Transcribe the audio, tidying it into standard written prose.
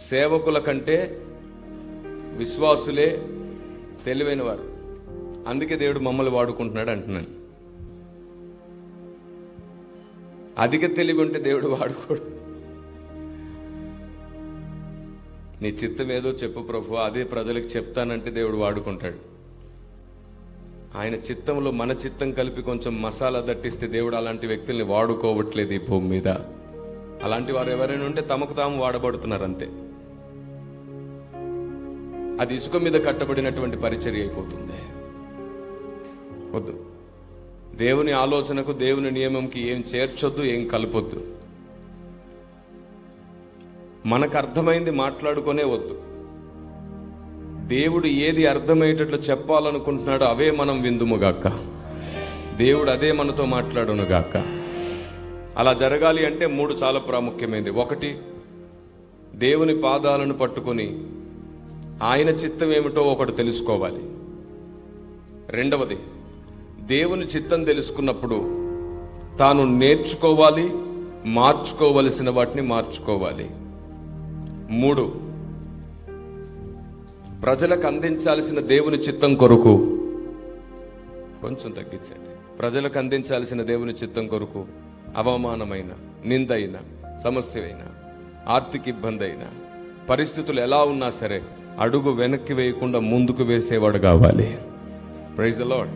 సేవకుల కంటే విశ్వాసులే తెలివైన వారు. అందుకే దేవుడు మమ్మల్ని వాడుకుంటున్నాడు అంటున్నాను. అధిక తెలివి ఉంటే దేవుడు వాడుకోడు. నీ చిత్తం ఏదో చెప్పు ప్రభు, అదే ప్రజలకు చెప్తానంటే దేవుడు వాడుకుంటాడు. ఆయన చిత్తంలో మన చిత్తం కలిపి కొంచెం మసాలా దట్టిస్తే దేవుడు అలాంటి వ్యక్తుల్ని వాడుకోవట్లేదు ఈ భూమి మీద. అలాంటి వారు ఎవరైనా ఉంటే తమకు తాము వాడబడుతున్నారు అంతే. అది ఇసుక మీద కట్టబడినటువంటి పరిచర్య అయిపోతుంది. వద్దు. దేవుని ఆలోచనకు దేవుని నియమంకి ఏం చేర్చొద్దు, ఏం కలపొద్దు. మనకు అర్థమైంది మాట్లాడుకునే వద్దు. దేవుడు ఏది అర్థమయ్యేటట్లు చెప్పాలనుకుంటున్నాడో అవే మనం విందుముగాక. దేవుడు అదే మనతో మాట్లాడునుగాక. అలా జరగాలి అంటే 3 చాలా ప్రాముఖ్యమైనది. 1, దేవుని పాదాలను పట్టుకొని ఆయన చిత్తం ఏమిటో ఒకటి తెలుసుకోవాలి. 2, దేవుని చిత్తం తెలుసుకున్నప్పుడు తాను నేర్చుకోవాలి, మార్చుకోవలసిన వాటిని మార్చుకోవాలి. 3, ప్రజలకు అందించాల్సిన దేవుని చిత్తం కొరకు కొంచెం తగ్గించండి. ప్రజలకు అందించాల్సిన దేవుని చిత్తం కొరకు అవమానమైన, నిందైన, సమస్య అయినా, ఆర్థిక ఇబ్బంది అయినా, పరిస్థితులు ఎలా ఉన్నా సరే అడుగు వెనక్కి వేయకుండా ముందుకు వేసేవాడు కావాలి. Praise the lord.